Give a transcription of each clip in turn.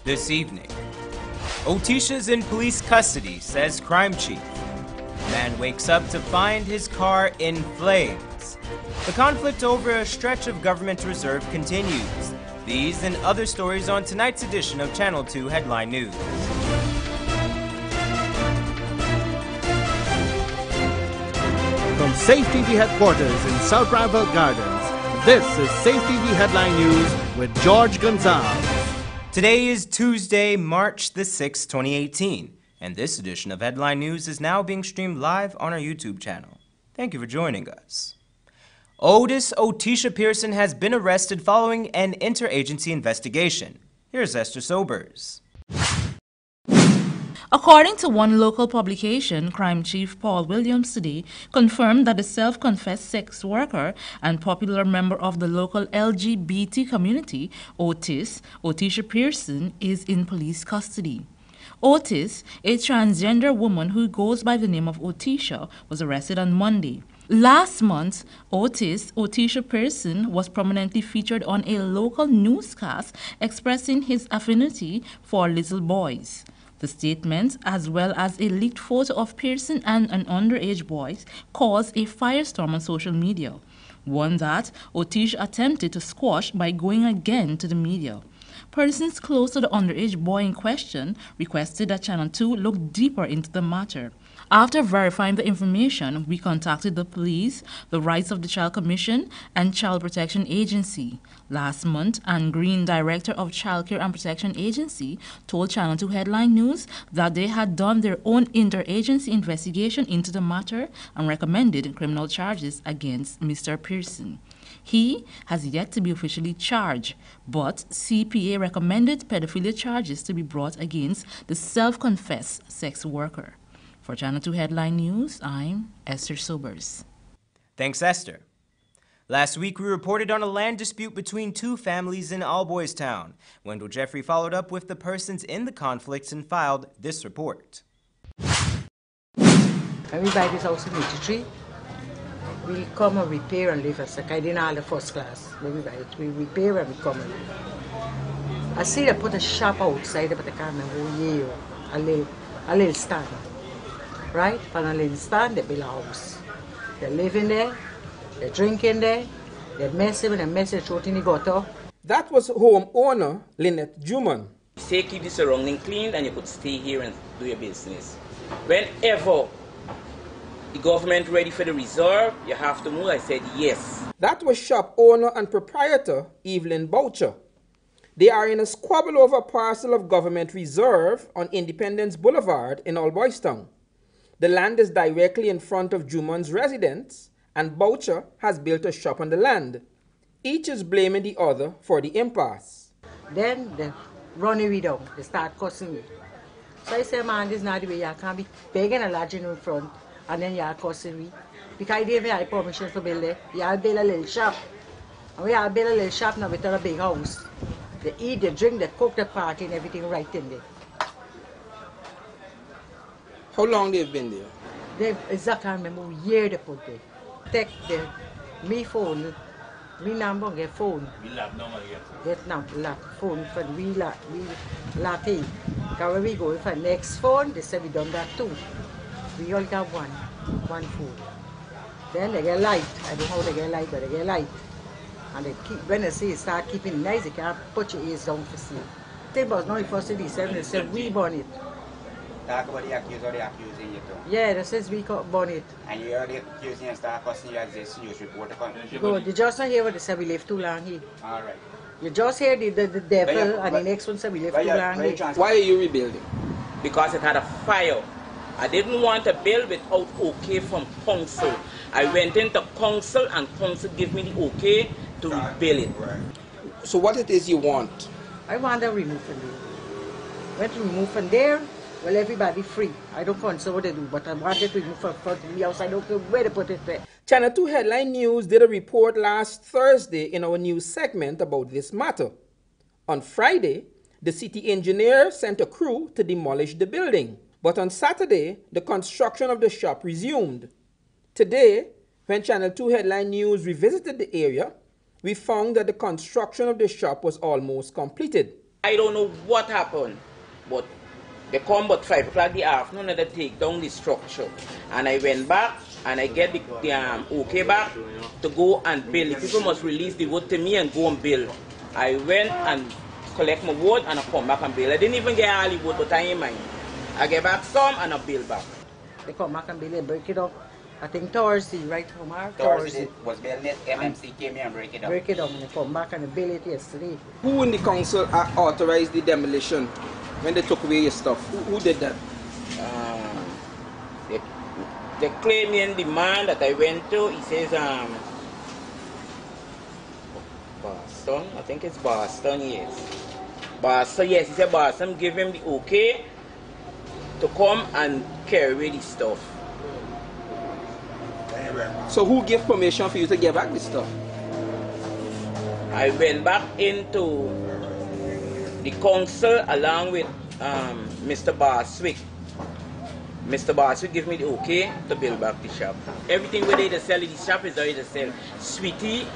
This evening, Otisha's in police custody, says crime chief. Man wakes up to find his car in flames. The conflict over a stretch of government reserve continues. These and other stories on tonight's edition of Channel 2 Headline News. From Safe TV headquarters in South Rival Gardens, this is Safe TV Headline News with George Gonzalez. Today is Tuesday, March the 6th, 2018, and this edition of Headline News is now being streamed live on our YouTube channel. Thank you for joining us. Otisha Pearson has been arrested following an interagency investigation. Here's Esther Sobers. According to one local publication, Crime Chief Paul Williams today confirmed that the self-confessed sex worker and popular member of the local LGBT community, Otisha Pearson, is in police custody. Otis, a transgender woman who goes by the name of Otisha, was arrested on Monday. Last month, Otisha Pearson was prominently featured on a local newscast expressing his affinity for little boys. The statement, as well as a leaked photo of Pearson and an underage boy, caused a firestorm on social media, one that Otisha attempted to squash by going again to the media. Persons close to the underage boy in question requested that Channel 2 look deeper into the matter. After verifying the information, we contacted the police, the Rights of the Child Commission, and Child Protection Agency. Last month, Ann Green, Director of Child Care and Protection Agency, told Channel 2 Headline News that they had done their own interagency investigation into the matter and recommended criminal charges against Mr. Pearson. He has yet to be officially charged, but CPA recommended pedophilia charges to be brought against the self-confessed sex worker. For Channel 2 Headline News, I'm Esther Sobers. Thanks, Esther. Last week, we reported on a land dispute between two families in Allboys Town. Wendell Jeffrey followed up with the persons in the conflicts and filed this report. When we buy this house in 83, we come and repair and live as a kind in all the first class. When we buy it, we repair and we come and live. I see they put a shop outside, but I can't remember a little stand. Right? From a little stand, they build a house. They live in there, they drink in there, they mess it with a message out in the gutter. That was homeowner Lynette Juman. Say keep the surrounding clean and you could stay here and do your business. Whenever the government ready for the reserve, you have to move. I said yes. That was shop owner and proprietor Evelyn Boucher. They are in a squabble over a parcel of government reserve on Independence Boulevard in Allboys Town. The land is directly in front of Juman's residence, and Boucher has built a shop on the land. Each is blaming the other for the impasse. Then they run away down. They start cussing me. So I say, man, this is not the way. You can't be begging a lodge in front, and then you're cussing me. Because I didn't have permission to build it. You build a little shop. And we have built a little shop now with a big house. They eat, they drink, they cook, they party, and everything right in there. How long they've been there? They exactly remember what year they put there. Take me phone, me number, get phone. We lock number get now lock phone for we lock it. Because when we go for next phone, they say we done that too. We all got one phone. Then they get light. I don't know how they get light, but they get light. And they keep, when they say start keeping it nice, they can't put your ears down for see. The thing was not the first thing they said we burn it. Talk about the accused or the accusing you too. Yeah, that says we burn it. And you heard the accusing and start cussing you as this news report. Good, you just not hear what they say we live too long here. Alright. You just hear the devil and the next one say we live too long here. Why are you rebuilding? Because it had a fire. I didn't want to build without okay from council. I went into council and council gave me the okay to rebuild it. Right. So what it is you want? I want to remove from there. When to remove from there, well, everybody free. I don't concern what they do, but I want it to remove from the house. I don't care where they put it there. Channel 2 Headline News did a report last Thursday in our news segment about this matter. On Friday, the city engineer sent a crew to demolish the building. But on Saturday, the construction of the shop resumed. Today, when Channel 2 Headline News revisited the area, we found that the construction of the shop was almost completed. I don't know what happened, but they come about 5 o'clock the afternoon and they take down the structure. And I went back and I get the okay back to go and build. The people must release the wood to me and go and build. I went and collect my wood and I come back and build. I didn't even get all the wood, but I ain't mind. I get back some and I build back. They come back and build it, break it up. I think Thursday, right, Omar? Thursday was building it, MMC came here and break it up. Break it up and they come back and they build it yesterday. Who in the council authorized the demolition when they took away your stuff? Who did that? The claiming the man that I went to, he says, Boston, I think it's Boston, yes. Boston, yes, he said Boston give him the okay to come and carry away the stuff. So who gave permission for you to get back the stuff? I went back into the council along with Mr. Barswick. Mr. Barswick gave me the okay to build back the shop. Everything where they sell in the shop is already sell. Sweetie,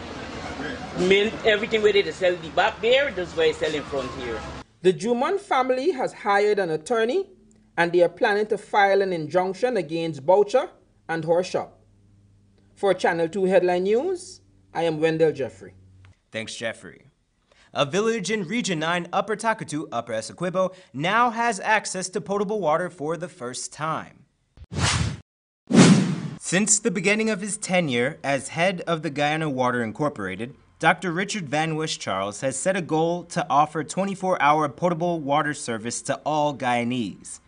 mint, everything where they sell the back there, that's where I sell in front here. The Juman family has hired an attorney and they are planning to file an injunction against Boucher and her shop. For Channel 2 Headline News, I am Wendell Jeffrey. Thanks, Jeffrey. A village in Region 9, Upper Takatu, Upper Essequibo, now has access to potable water for the first time. Since the beginning of his tenure as head of the Guyana Water Incorporated, Dr. Richard Van Wish Charles has set a goal to offer 24-hour potable water service to all Guyanese.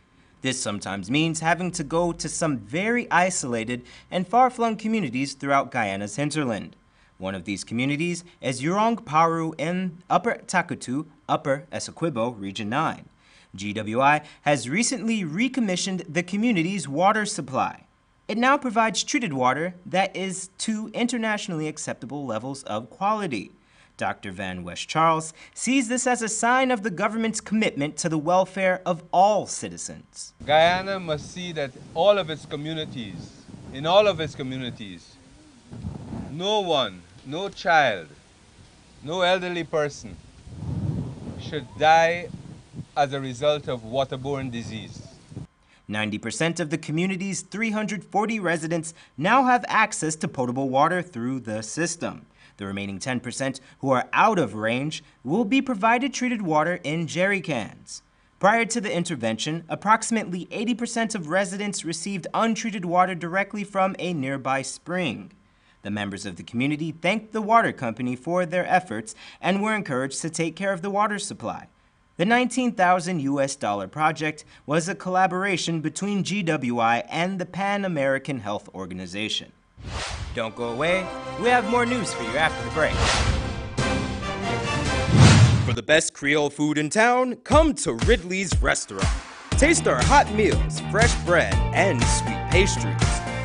This sometimes means having to go to some very isolated and far-flung communities throughout Guyana's hinterland. One of these communities is Yurong Paru in Upper Takatu, Upper Essequibo, Region 9. GWI has recently recommissioned the community's water supply. It now provides treated water that is to internationally acceptable levels of quality. Dr. Van West Charles sees this as a sign of the government's commitment to the welfare of all citizens. Guyana must see that all of its communities, in all of its communities, no one, no child, no elderly person should die as a result of waterborne disease. 90% of the community's 340 residents now have access to potable water through the system. The remaining 10% who are out of range will be provided treated water in jerry cans. Prior to the intervention, approximately 80% of residents received untreated water directly from a nearby spring. The members of the community thanked the water company for their efforts and were encouraged to take care of the water supply. The $19,000 project was a collaboration between GWI and the Pan American Health Organization. Don't go away, we have more news for you after the break. For the best Creole food in town, come to Ridley's Restaurant. Taste our hot meals, fresh bread, and sweet pastries.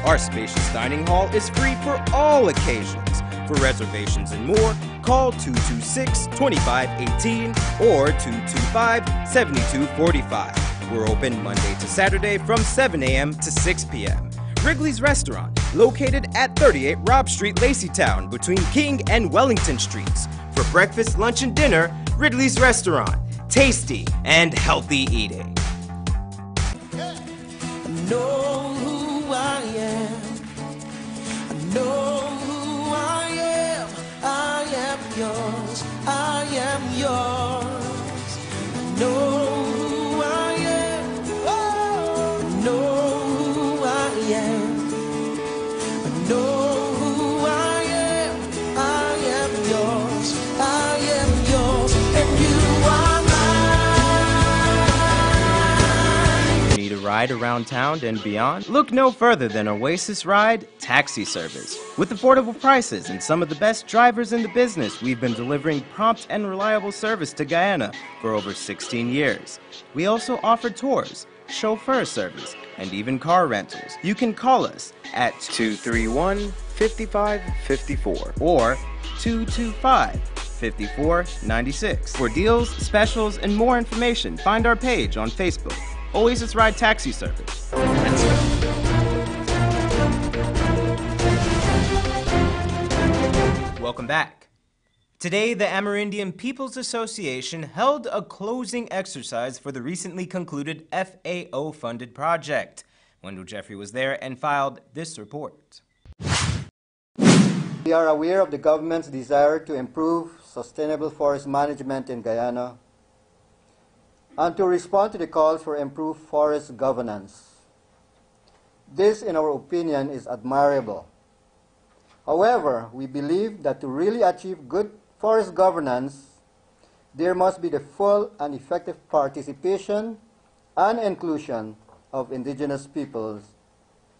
Our spacious dining hall is free for all occasions. For reservations and more, call 226-2518 or 225-7245. We're open Monday to Saturday from 7 a.m. to 6 p.m. Wrigley's Restaurant, located at 38 Robb Street, Laceytown, between King and Wellington Streets. For breakfast, lunch, and dinner, Ridley's Restaurant. Tasty and healthy eating. Know who I am. I know who I am. I am yours. I am yours. I know who I am. Oh, I know who I am. I know who I am. I am yours. I am yours. And you are mine. Need a ride around town and beyond? Look no further than Oasis Ride Taxi Service. With affordable prices and some of the best drivers in the business, we've been delivering prompt and reliable service to Guyana for over 16 years. We also offer tours, chauffeur service, and even car rentals. You can call us at 231-5554 or 225-5496. For deals, specials, and more information, find our page on Facebook, Oasis Ride Taxi Service. Let's go. Welcome back. Today, the Amerindian People's Association held a closing exercise for the recently concluded FAO-funded project. Wendell Jeffrey was there and filed this report. We are aware of the government's desire to improve sustainable forest management in Guyana and to respond to the calls for improved forest governance. This, in our opinion, is admirable. However, we believe that to really achieve good forest governance, there must be the full and effective participation and inclusion of indigenous peoples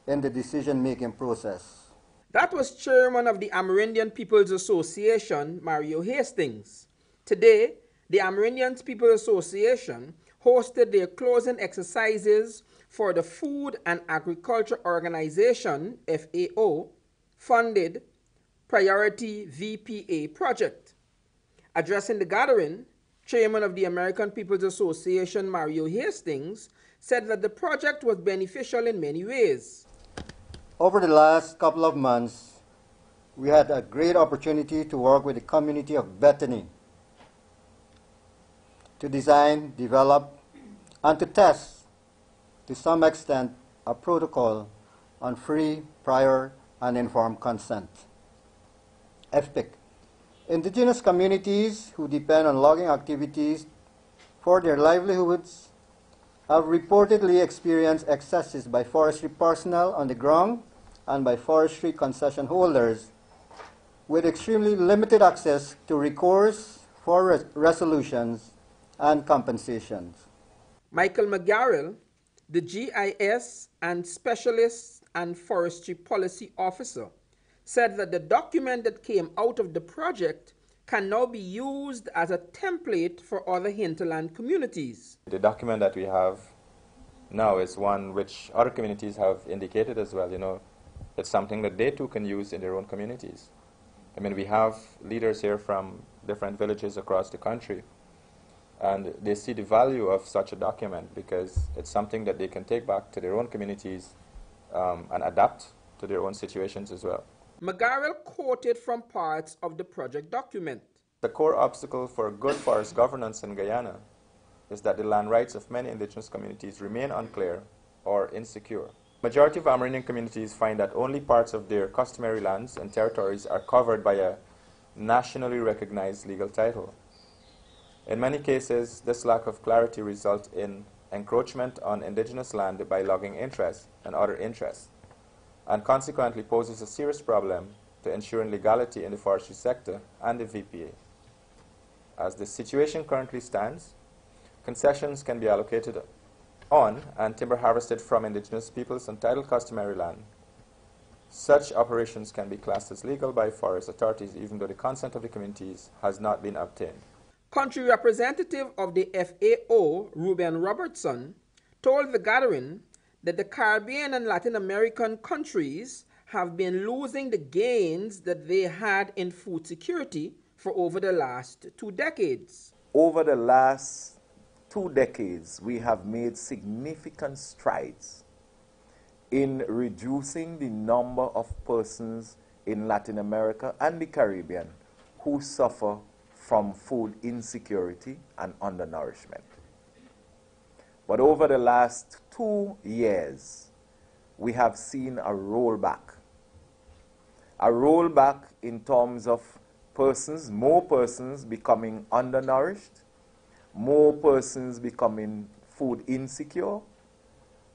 in the decision-making process. That was chairman of the Amerindian People's Association, Mario Hastings. Today, the Amerindian People's Association hosted their closing exercises for the Food and Agriculture Organization, FAO, funded Priority VPA project. Addressing the gathering, chairman of the American People's Association, Mario Hastings, said that the project was beneficial in many ways. Over the last couple of months, we had a great opportunity to work with the community of Bethany to design, develop, and to test, to some extent, a protocol on free, prior, and informed consent. FPIC. Indigenous communities who depend on logging activities for their livelihoods have reportedly experienced excesses by forestry personnel on the ground and by forestry concession holders with extremely limited access to recourse for resolutions and compensations. Michael McGarrell, the GIS and Specialist and Forestry Policy Officer, said that the document that came out of the project can now be used as a template for other hinterland communities. The document that we have now is one which other communities have indicated as well. You know, it's something that they too can use in their own communities. I mean, we have leaders here from different villages across the country, and they see the value of such a document because it's something that they can take back to their own communities and adapt to their own situations as well. McGarrell quoted from parts of the project document. The core obstacle for good forest governance in Guyana is that the land rights of many indigenous communities remain unclear or insecure. Majority of Amerindian communities find that only parts of their customary lands and territories are covered by a nationally recognized legal title. In many cases, this lack of clarity results in encroachment on indigenous land by logging interests and other interests, and consequently poses a serious problem to ensuring legality in the forestry sector and the VPA. As the situation currently stands, concessions can be allocated on and timber harvested from indigenous peoples on titled customary land. Such operations can be classed as legal by forest authorities even though the consent of the communities has not been obtained. Country representative of the FAO, Ruben Robertson, told the gathering that the Caribbean and Latin American countries have been losing the gains that they had in food security for over the last 2 decades. Over the last 2 decades, we have made significant strides in reducing the number of persons in Latin America and the Caribbean who suffer from food insecurity and undernourishment. But over the last 2 years, we have seen a rollback in terms of persons, more persons becoming undernourished, more persons becoming food insecure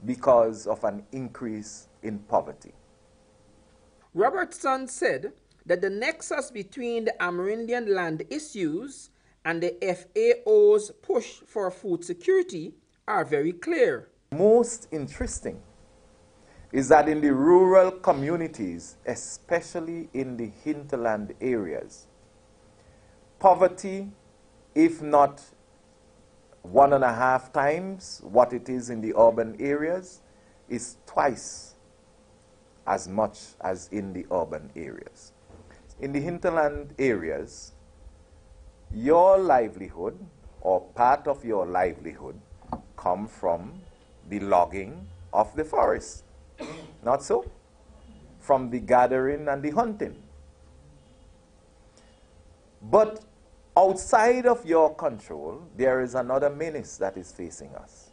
because of an increase in poverty. Robertson said that the nexus between the Amerindian land issues and the FAO's push for food security are very clear. Most interesting is that in the rural communities, especially in the hinterland areas, poverty, if not 1.5 times what it is in the urban areas, is twice as much as in the urban areas. In the hinterland areas, your livelihood or part of your livelihood come from the logging of the forest. Not so? From the gathering and the hunting. But outside of your control, there is another menace that is facing us.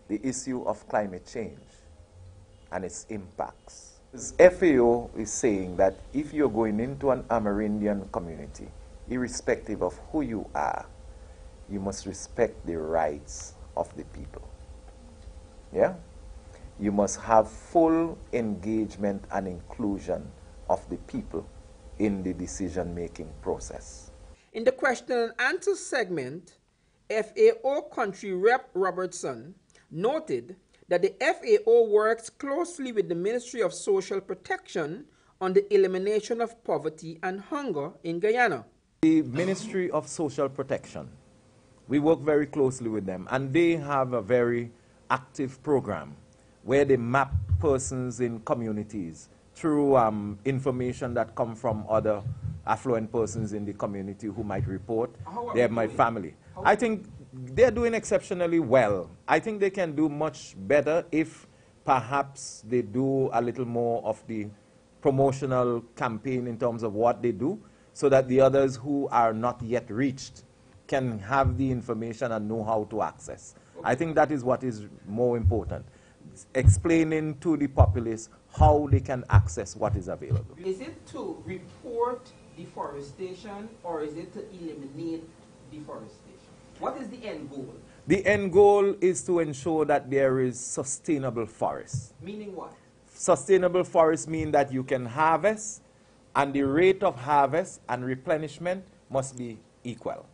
The issue of climate change and its impacts. FAO is saying that if you're going into an Amerindian community, irrespective of who you are, you must respect the rights of the people. Yeah? You must have full engagement and inclusion of the people in the decision-making process. In the question and answer segment, FAO Country Rep Robertson noted that the FAO works closely with the Ministry of Social Protection on the elimination of poverty and hunger in Guyana. The Ministry of Social Protection, we work very closely with them, and they have a very active program where they map persons in communities through information that come from other affluent persons in the community who might report my family. I think they're doing exceptionally well. I think they can do much better if perhaps they do a little more of the promotional campaign in terms of what they do, so that the others who are not yet reached can have the information and know how to access. I think that is what is more important. Explaining to the populace how they can access what is available. Is it to report deforestation or is it to eliminate deforestation? What is the end goal? The end goal is to ensure that there is sustainable forests. Meaning what? Sustainable forests mean that you can harvest, and the rate of harvest and replenishment must be equal,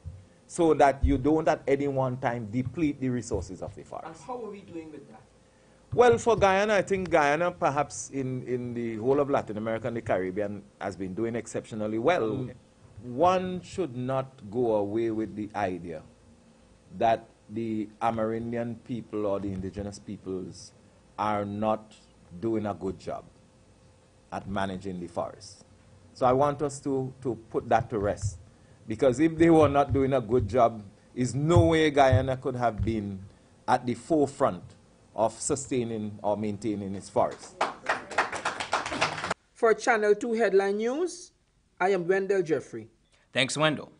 so that you don't at any one time deplete the resources of the forest. And how are we doing with that? Well, for Guyana, I think Guyana, perhaps in the whole of Latin America and the Caribbean, has been doing exceptionally well. One should not go away with the idea that the Amerindian people or the indigenous peoples are not doing a good job at managing the forest. So I want us to put that to rest. Because if they were not doing a good job, is no way Guyana could have been at the forefront of sustaining or maintaining its forests. For Channel 2 Headline News, I am Wendell Jeffrey. Thanks, Wendell.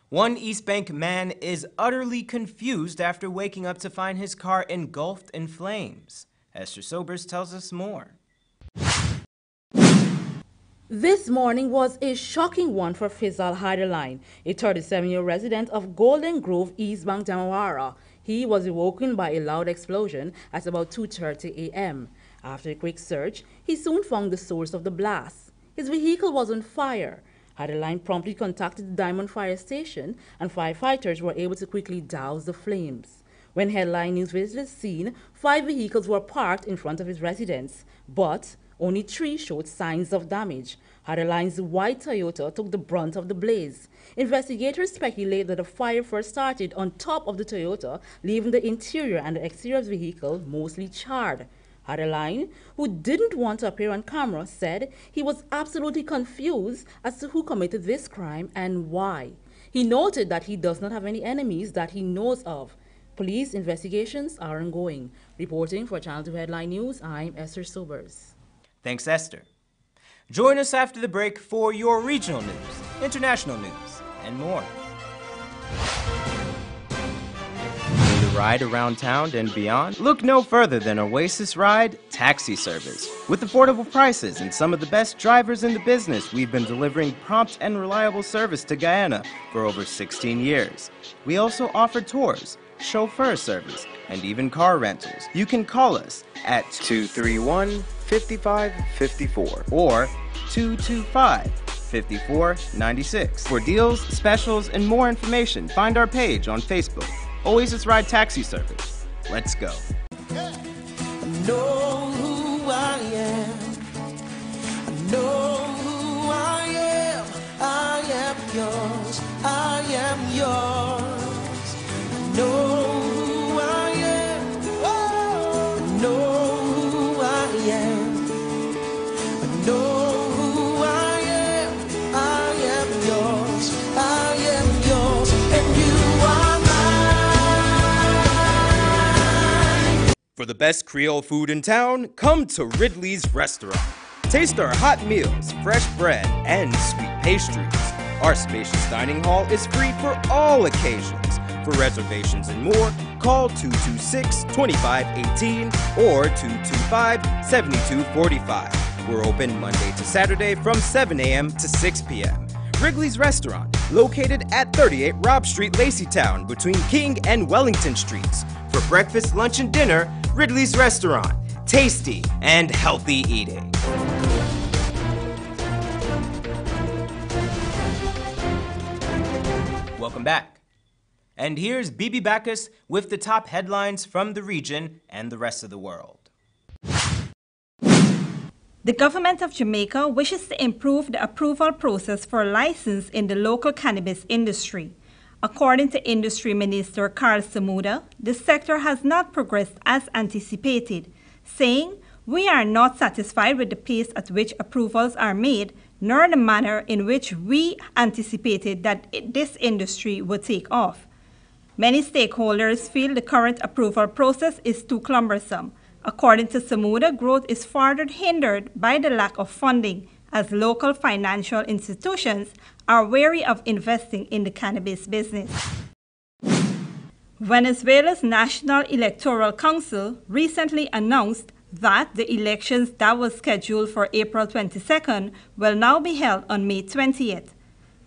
One East Bank man is utterly confused after waking up to find his car engulfed in flames. Esther Sobers tells us more. This morning was a shocking one for Fizal Haiderline, a 37-year resident of Golden Grove, East Bank, Damawara. He was awoken by a loud explosion at about 2:30 a.m. After a quick search, he soon found the source of the blast. His vehicle was on fire. Haiderline promptly contacted the Diamond Fire Station, and firefighters were able to quickly douse the flames. When Headline News visited the scene, 5 vehicles were parked in front of his residence, but only 3 showed signs of damage. Haiderline's white Toyota took the brunt of the blaze. Investigators speculate that the fire first started on top of the Toyota, leaving the interior and the exterior of the vehicle mostly charred. Haiderline, who didn't want to appear on camera, said he was absolutely confused as to who committed this crime and why. He noted that he does not have any enemies that he knows of. Police investigations are ongoing. Reporting for Channel 2 Headline News, I'm Esther Sobers. Thanks, Esther. Join us after the break for your regional news, international news, and more. Need a ride around town and beyond? Look no further than Oasis Ride Taxi Service. With affordable prices and some of the best drivers in the business, we've been delivering prompt and reliable service to Guyana for over 16 years. We also offer tours, chauffeur service, and even car rentals. You can call us at 231-5554 or 225-5496. For deals, specials, and more information, find our page on Facebook, Oasis Ride Taxi Service. Let's go. I know who I am. I know who I am. I am yours. I am yours. I know who I am. Oh, I know who I am. I know who I am. I am yours. I am yours. And you are mine. For the best Creole food in town, come to Ridley's Restaurant. Taste our hot meals, fresh bread, and sweet pastries. Our spacious dining hall is free for all occasions. For reservations and more, call 226-2518 or 225-7245. We're open Monday to Saturday from 7 a.m. to 6 p.m. Wrigley's Restaurant, located at 38 Robb Street, Laceytown, between King and Wellington Streets. For breakfast, lunch, and dinner, Wrigley's Restaurant. Tasty and healthy eating. Welcome back. And here's Bibi Bacchus with the top headlines from the region and the rest of the world. The government of Jamaica wishes to improve the approval process for a license in the local cannabis industry. According to Industry Minister Carl Samuda, the sector has not progressed as anticipated, saying, "We are not satisfied with the pace at which approvals are made, nor the manner in which we anticipated that this industry would take off." Many stakeholders feel the current approval process is too cumbersome. According to Samuda, growth is further hindered by the lack of funding, as local financial institutions are wary of investing in the cannabis business. Venezuela's National Electoral Council recently announced that the elections that was scheduled for April 22nd will now be held on May 20th.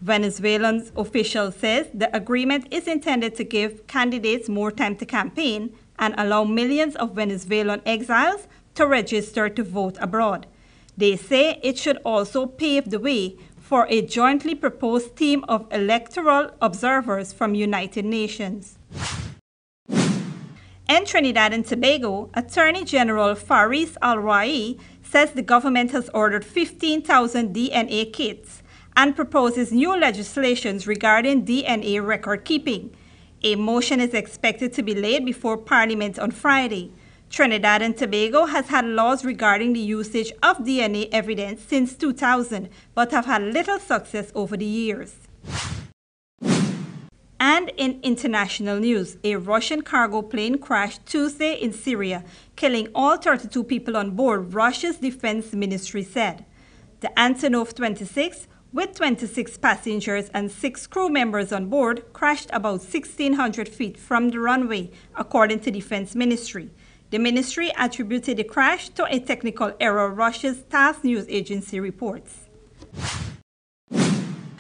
Venezuelan official says the agreement is intended to give candidates more time to campaign and allow millions of Venezuelan exiles to register to vote abroad. They say it should also pave the way for a jointly proposed team of electoral observers from United Nations. In Trinidad and Tobago, Attorney General Faris Al-Rai says the government has ordered 15,000 DNA kits and proposes new legislations regarding DNA record keeping. A motion is expected to be laid before Parliament on Friday. Trinidad and Tobago has had laws regarding the usage of DNA evidence since 2000, but have had little success over the years. And in international news, a Russian cargo plane crashed Tuesday in Syria, killing all 32 people on board, Russia's defense ministry said. The Antonov 26, with 26 passengers and 6 crew members on board, crashed about 1,600 feet from the runway, according to Defense Ministry. The ministry attributed the crash to a technical error, Russia's TASS news agency reports.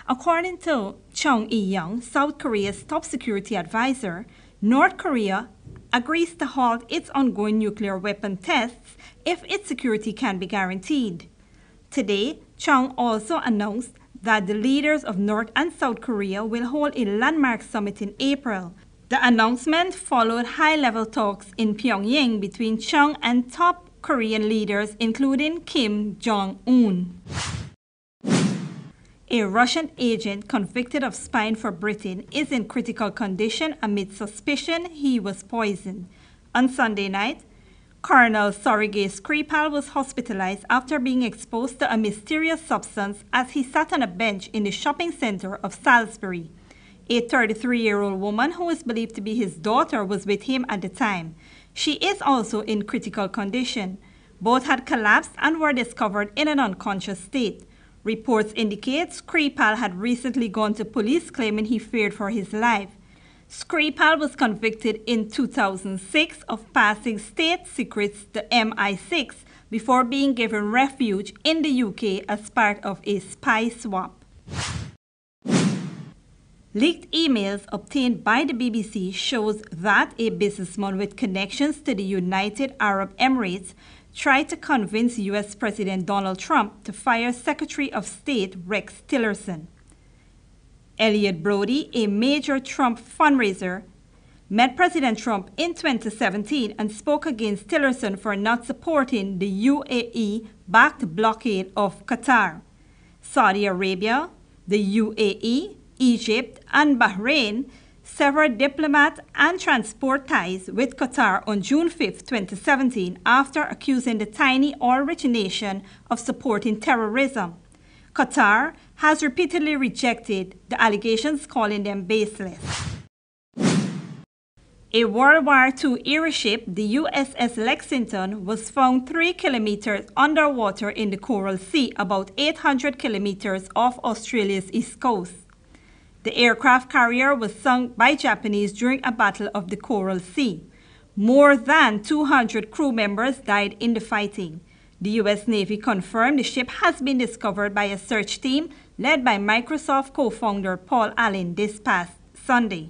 According to Chung E-young, South Korea's top security advisor, North Korea agrees to halt its ongoing nuclear weapon tests if its security can be guaranteed. Today, Chung also announced that the leaders of North and South Korea will hold a landmark summit in April. The announcement followed high-level talks in Pyongyang between Chung and top Korean leaders, including Kim Jong-un. A Russian agent convicted of spying for Britain is in critical condition amid suspicion he was poisoned. On Sunday night, Colonel Sergei Skripal was hospitalized after being exposed to a mysterious substance as he sat on a bench in the shopping center of Salisbury. A 33-year-old woman who is believed to be his daughter was with him at the time. She is also in critical condition. Both had collapsed and were discovered in an unconscious state. Reports indicate Skripal had recently gone to police claiming he feared for his life. Skripal was convicted in 2006 of passing state secrets to MI6 before being given refuge in the UK as part of a spy swap. Leaked emails obtained by the BBC shows that a businessman with connections to the United Arab Emirates tried to convince U.S. President Donald Trump to fire Secretary of State Rex Tillerson. Elliot Brody, a major Trump fundraiser, met President Trump in 2017 and spoke against Tillerson for not supporting the UAE-backed blockade of Qatar. Saudi Arabia, the UAE, Egypt, and Bahrain severed diplomat and transport ties with Qatar on June 5, 2017, after accusing the tiny oil-rich nation of supporting terrorism. Qatar has repeatedly rejected the allegations, calling them baseless. A World War II era ship, the USS Lexington, was found 3 kilometers underwater in the Coral Sea, about 800 kilometers off Australia's east coast. The aircraft carrier was sunk by Japanese during a battle of the Coral Sea. More than 200 crew members died in the fighting. The U.S. Navy confirmed the ship has been discovered by a search team led by Microsoft co-founder Paul Allen this past Sunday.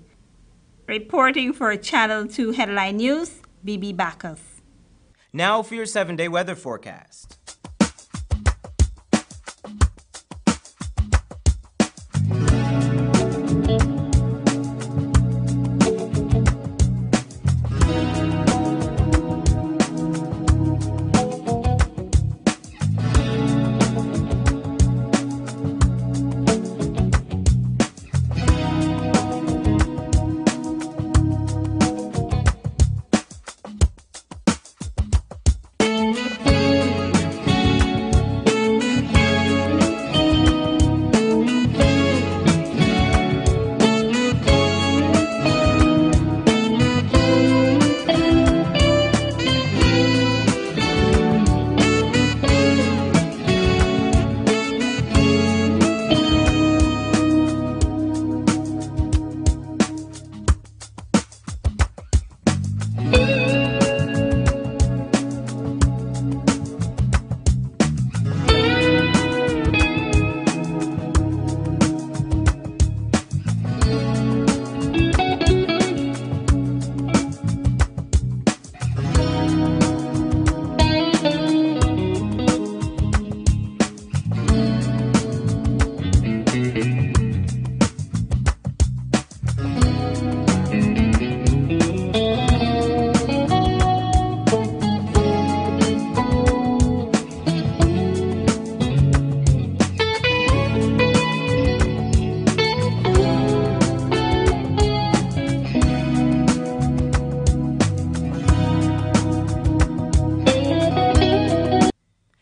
Reporting for Channel 2 Headline News, Bibi Bacchus. Now for your 7-day weather forecast.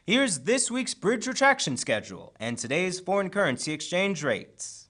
Here's this week's bridge retraction schedule and today's foreign currency exchange rates.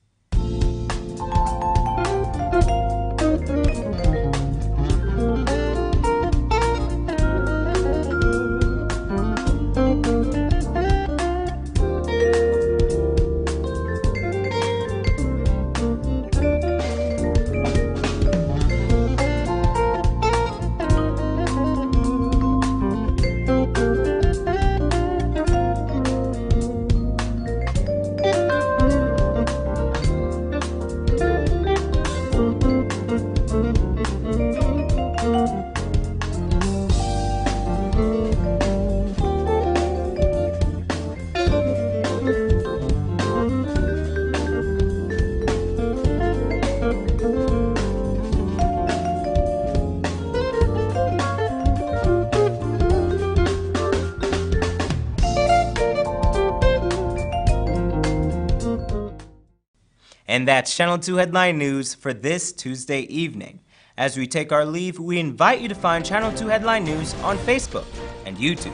And that's Channel 2 Headline News for this Tuesday evening. As we take our leave, we invite you to find Channel 2 Headline News on Facebook and YouTube.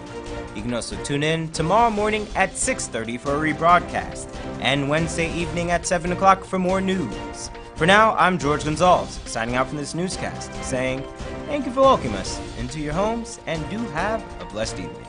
You can also tune in tomorrow morning at 6:30 for a rebroadcast, and Wednesday evening at 7 o'clock for more news. For now, I'm George Gonzalez, signing out from this newscast, saying thank you for welcoming us into your homes, and do have a blessed evening.